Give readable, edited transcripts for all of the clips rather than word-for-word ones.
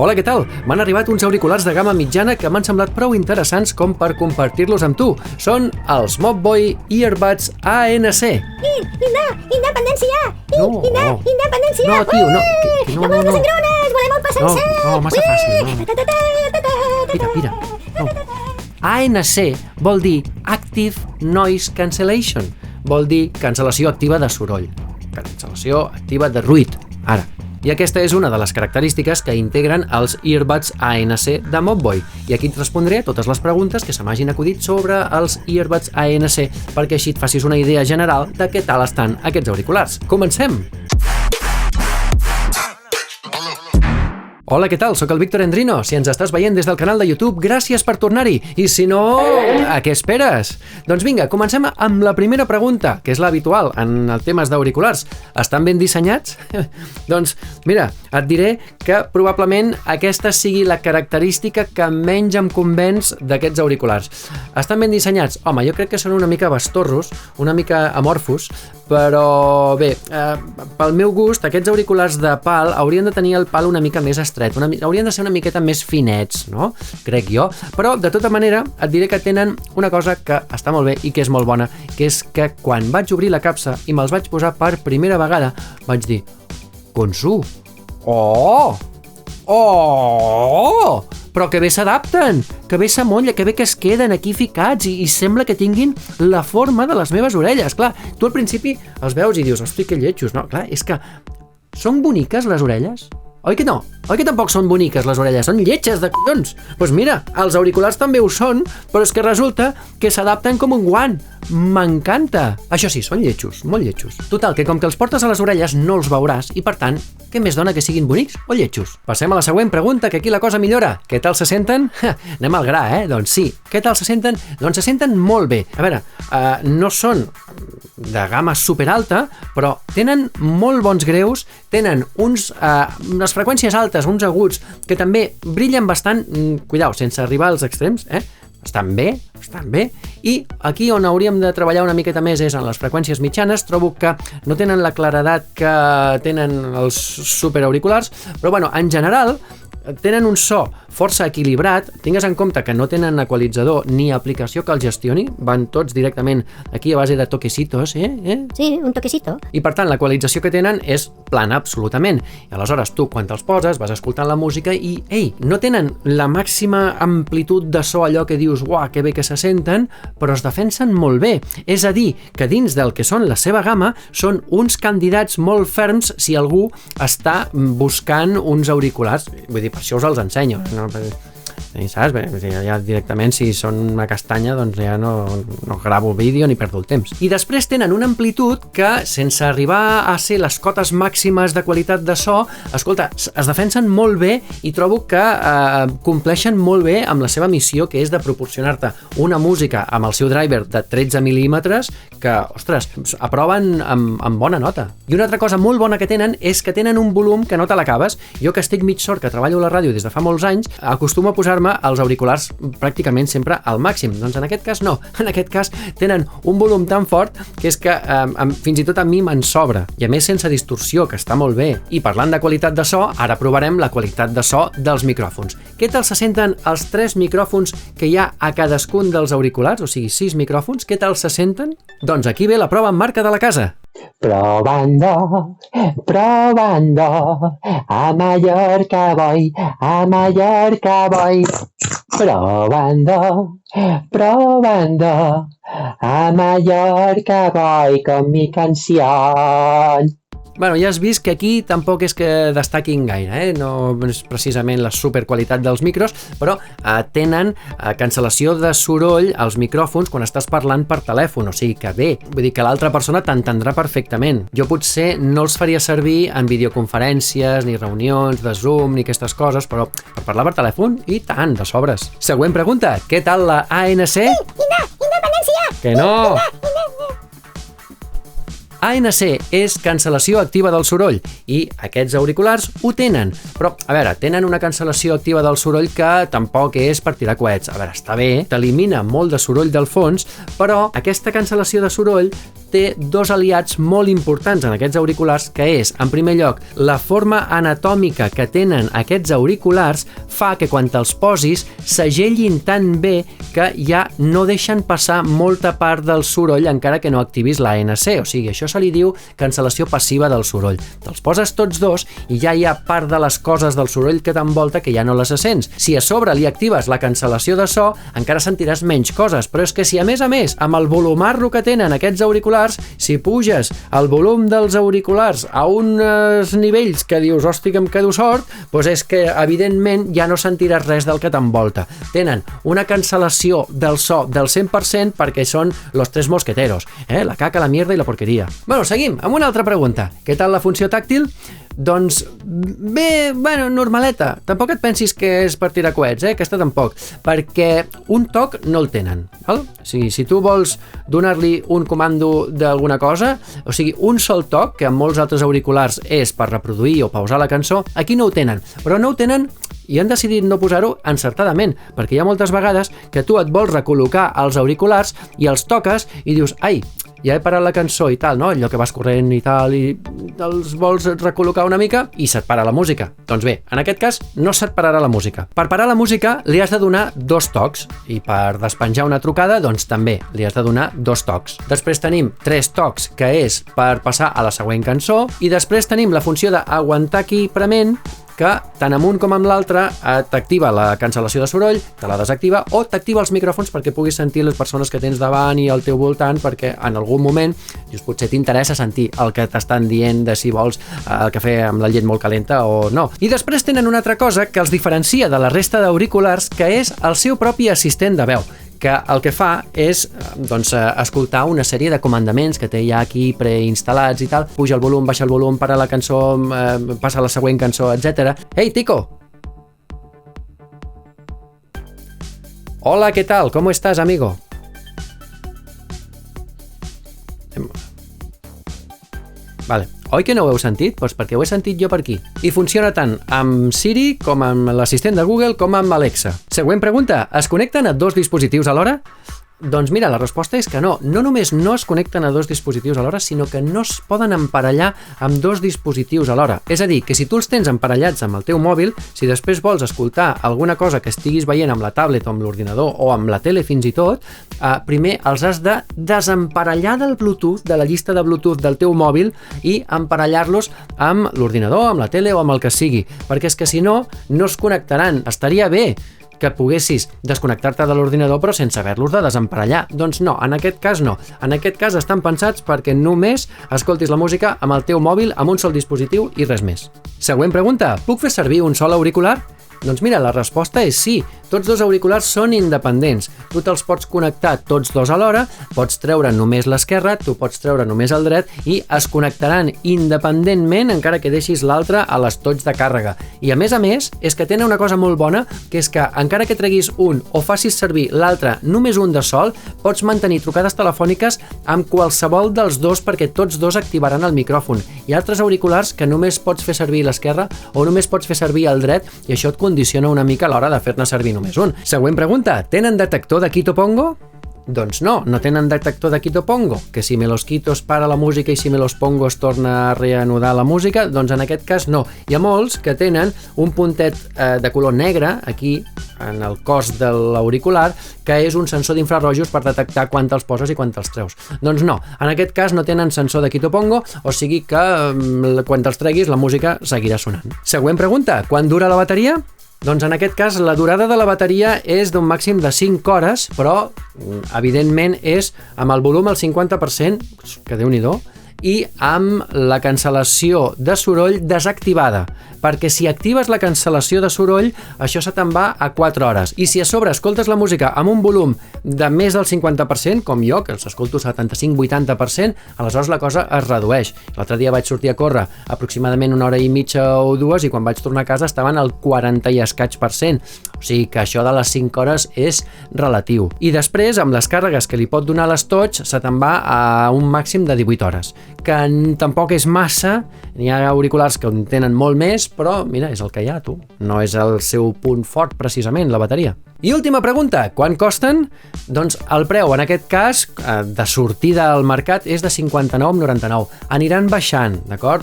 Hola, què tal? M'han arribat uns auriculars de gamma mitjana que m'han semblat prou interessants com per compartir-los amb tu. Són els Mobboy Earbuds ANC. Independència! No. Independència! No, tio, no. No volem les engrunes, volem el pa sencer! No, massa fàcil, no. Mira. No. ANC vol dir Active Noise Cancellation. Vol dir cancel·lació activa de soroll. Cancel·lació activa de ruït. Ara. I aquesta és una de les característiques que integren els Earbuds ANC de Mobboy. I aquí et respondré a totes les preguntes que se m'hagin acudit sobre els Earbuds ANC perquè així et facis una idea general de què tal estan aquests auriculars. Comencem! Hola, què tal? Soc el Víctor Endrino. Si ens estàs veient des del canal de YouTube, gràcies per tornar-hi. I si no, a què esperes? Doncs vinga, comencem amb la primera pregunta, que és l'habitual en els temes d'auriculars. Estan ben dissenyats? Doncs mira, et diré que probablement aquesta sigui la característica que menys em convenç d'aquests auriculars. Estan ben dissenyats? Home, jo crec que són una mica bastorros, una mica amorfos, però bé, pel meu gust, aquests auriculars de pal haurien de tenir el pal una mica més estret, haurien de ser una miqueta més finets, no? Crec jo. Però, de tota manera, et diré que tenen una cosa que està molt bé i que és molt bona, que és que quan vaig obrir la capsa i me'ls vaig posar per primera vegada, vaig dir, Consu, oh! Però que bé s'adapten, que bé s'amolla, que bé que es queden aquí ficats i sembla que tinguin la forma de les meves orelles. Clar, tu al principi els veus i dius, hosti, que lletjos, no? Clar, és que són boniques les orelles? Oi que no? Oi que tampoc són boniques les orelles? Són lletges de collons! Doncs mira, els auriculars també ho són, però és que resulta que s'adapten com un guant. M'encanta! Això sí, són lletjos, molt lletjos. Total, que com que els portes a les orelles no els veuràs i per tant, què més dona que siguin bonics o lletjos? Passem a la següent pregunta, que aquí la cosa millora. Què tal se senten? Anem al gra, Doncs sí. Què tal se senten? Doncs se senten molt bé. A veure, no són de gamma superalta, però tenen molt bons greus, tenen unes freqüències altes, uns aguts, que també brillen bastant, cuidao, sense arribar als extrems, estan bé, i aquí on hauríem de treballar una miqueta més és en les freqüències mitjanes. Trobo que no tenen la claredat que tenen els superauriculars, però bueno, en general tenen un so força equilibrat. Tingues en compte que no tenen equalitzador ni aplicació que els gestioni, van tots directament aquí a base de toquecitos, Sí, un toquecito. I per tant l'equalització que tenen és plana absolutament. I aleshores tu quan te'ls poses vas escoltant la música i, no tenen la màxima amplitud de so, allò que dius, uah, que bé que se senten, però es defensen molt bé. És a dir, que dins del que són la seva gamma són uns candidats molt ferms si algú està buscant uns auriculars. Vull dir, per això us els ensenyo, no? Saps? Bé, ja directament si són una castanya doncs ja no gravo vídeo ni perdo el temps. I després tenen una amplitud que, sense arribar a ser les cotes màximes de qualitat de so, escolta, es defensen molt bé i trobo que compleixen molt bé amb la seva missió, que és de proporcionar-te una música amb el seu driver de 13 mil·límetres que, ostres, aproven amb bona nota. I una altra cosa molt bona que tenen és que tenen un volum que no te l'acabes. Jo, que estic mig sord, que treballo a la ràdio des de fa molts anys, acostumo a posar-me els auriculars pràcticament sempre al màxim. Doncs en aquest cas no. En aquest cas tenen un volum tan fort que és que fins i tot a mi me'n sobra. I a més sense distorsió, que està molt bé. I parlant de qualitat de so, ara provarem la qualitat de so dels micròfons. Què tal se senten els 3 micròfons que hi ha a cadascun dels auriculars? O sigui, 6 micròfons. Què tal se senten? Doncs aquí ve la prova en marca de la casa. Probando, a Mallorca voy, probando, a Mallorca voy con mi canción. Bueno, ja has vist que aquí tampoc és que destaquin gaire, no és precisament la superqualitat dels micros, però tenen cancel·lació de soroll als micròfons quan estàs parlant per telèfon, o sigui que bé, vull dir que l'altra persona t'entendrà perfectament. Jo potser no els faria servir en videoconferències, ni reunions de Zoom, ni aquestes coses, però per parlar per telèfon, i tant, de sobres. Següent pregunta, què tal la ANC? Independència! Que no! ANC és cancel·lació activa del soroll i aquests auriculars ho tenen, però, a veure, tenen una cancel·lació activa del soroll que tampoc és per tirar coets. A veure, està bé, t'elimina molt de soroll del fons, però aquesta cancel·lació de soroll té dos aliats molt importants en aquests auriculars, que és, en primer lloc, la forma anatòmica que tenen aquests auriculars fa que quan te'ls posis s'agellin tan bé que ja no deixen passar molta part del soroll encara que no activis l'ANC, o sigui, això se li diu cancel·lació passiva del soroll. Te'ls poses tots dos i ja hi ha part de les coses del soroll que t'envolta que ja no les sents. Si a sobre li actives la cancel·lació de so, encara sentiràs menys coses, però és que si a més, amb el volumarro que tenen aquests auriculars, si puges el volum dels auriculars a uns nivells que dius, hòstia, que em quedo sord, doncs és que, evidentment, ja no sentiràs res del que t'envolta. Tenen una cancel·lació del so del 100% perquè són los tres mosqueteros, la caca, la mierda i la porqueria. Bueno, seguim amb una altra pregunta. Què tal la funció tàctil? Doncs bé, bueno, normaleta. Tampoc et pensis que és per tirar coets, aquesta tampoc, perquè un toc no el tenen, val? O sigui, si tu vols donar-li un comando d'alguna cosa, o sigui, un sol toc, que en molts altres auriculars és per reproduir o pausar la cançó, aquí no ho tenen, però no ho tenen i han decidit no posar-ho encertadament, perquè hi ha moltes vegades que tu et vols recol·locar els auriculars i els toques i dius, ai, ja he parat la cançó i tal, no? Allò que vas corrent i tal, i els vols recol·locar una mica i se't para la música. Doncs bé, en aquest cas no se't pararà la música. Per parar la música li has de donar dos tocs i per despenjar una trucada, doncs també li has de donar dos tocs. Després tenim tres tocs, que és per passar a la següent cançó, i després tenim la funció d'aguantar aquí prement, que tant amunt com amb l'altre t'activa la cancel·lació de soroll, te la desactiva o t'activa els micròfons perquè puguis sentir les persones que tens davant i al teu voltant, perquè en algun moment potser t'interessa sentir el que t'estan dient de si vols el cafè amb la llet molt calenta o no. I després tenen una altra cosa que els diferencia de la resta d'auriculars, que és el seu propi assistent de veu, que el que fa és escoltar una sèrie de comandaments que té ja aquí preinstal·lats i tal, puja el volum, baixa el volum, para la cançó, passa a la següent cançó, etc. Hey, Tico! Hola, ¿qué tal? ¿Cómo estás, amigo? Vale. Oi que no ho heu sentit? Doncs perquè ho he sentit jo per aquí. I funciona tant amb Siri com amb l'assistent de Google com amb Alexa. Següent pregunta. Es connecten a dos dispositius alhora? Doncs mira, la resposta és que no. No només no es connecten a dos dispositius alhora, sinó que no es poden emparellar amb dos dispositius alhora. És a dir, que si tu els tens emparellats amb el teu mòbil, si després vols escoltar alguna cosa que estiguis veient amb la tablet o amb l'ordinador o amb la tele fins i tot, primer els has de desemparellar del Bluetooth, de la llista de Bluetooth del teu mòbil, i emparellar-los amb l'ordinador, amb la tele o amb el que sigui, perquè és que si no, no es connectaran. Estaria bé que poguessis desconnectar-te de l'ordinador però sense haver-los de desemparellar. Doncs no, en aquest cas no. En aquest cas estan pensats perquè només escoltis la música amb el teu mòbil, amb un sol dispositiu i res més. Següent pregunta. Puc fer servir un sol auricular? Doncs mira, la resposta és sí. Tots dos auriculars són independents. Tu te'ls pots connectar tots dos alhora, pots treure només l'esquerre, tu pots treure només el dret i es connectaran independentment encara que deixis l'altre a l'estoig de càrrega. I a més, és que tenen una cosa molt bona, que és que encara que treguis un o facis servir l'altre només un de sol, pots mantenir trucades telefòniques amb qualsevol dels dos perquè tots dos activaran el micròfon. Hi ha altres auriculars que només pots fer servir l'esquerre o només pots fer servir el dret i això et condiciona una mica a l'hora de fer-ne servir només un. Següent pregunta. Tenen detector de Quito Pongo? Doncs no tenen detector de Quito Pongo, que si me los quito es para la música i si me los pongo es torna a reanudar la música, doncs en aquest cas no. Hi ha molts que tenen un puntet de color negre aquí en el cos de l'auricular, que és un sensor d'infrarrojos per detectar quan te'ls poses i quan te'ls treus. Doncs no, en aquest cas no tenen sensor de Quito Pongo, o sigui que quan te'ls treguis la música seguirà sonant. Següent pregunta. Quan dura la bateria? Doncs en aquest cas la durada de la bateria és d'un màxim de 5 hores, però evidentment és amb el volum al 50%, que Déu-n'hi-do, i amb la cancel·lació de soroll desactivada, perquè si actives la cancel·lació de soroll, això se te'n va a 4 hores. I si a sobre escoltes la música amb un volum de més del 50%, com jo, que els escolto 75-80%, aleshores la cosa es redueix. L'altre dia vaig sortir a córrer aproximadament 1 hora i mitja o 2 i quan vaig tornar a casa estaven al 40 i escaig %. O sigui que això de les 5 hores és relatiu. I després, amb les càrregues que li pot donar l'estoig, se te'n va a un màxim de 18 hores, que tampoc és massa N'hi ha auriculars que en tenen molt més, però mira, és el que hi ha, tu. No és el seu punt fort, precisament, la bateria. I última pregunta, quan costen? Doncs el preu, en aquest cas, de sortida al mercat, és de 59,99. Aniran baixant, d'acord?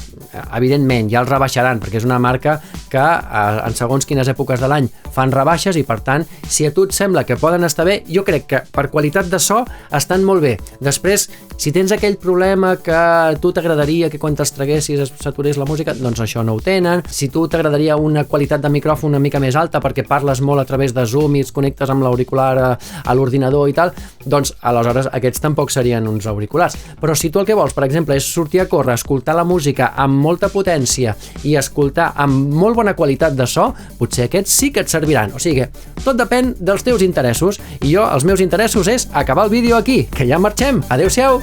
Evidentment, ja els rebaixaran, perquè és una marca que en segons quines èpoques de l'any fan rebaixes i, per tant, si a tu et sembla que poden estar bé, jo crec que per qualitat de so estan molt bé. Després, si tens aquell problema que a tu t'agradaria que quan te'ls traguessis es saturés la música, doncs això no ho tenen. Si tu t'agradaria una qualitat de micròfon una mica més alta perquè parles molt a través de Zoom i connectes amb l'auricular a l'ordinador i tal, doncs aleshores aquests tampoc serien uns auriculars. Però si tu el que vols, per exemple, és sortir a córrer, escoltar la música amb molta potència i escoltar amb molt bona qualitat de so, potser aquests sí que et serviran. O sigui, tot depèn dels teus interessos i jo, els meus interessos és acabar el vídeo aquí, que ja marxem. Adéu-siau!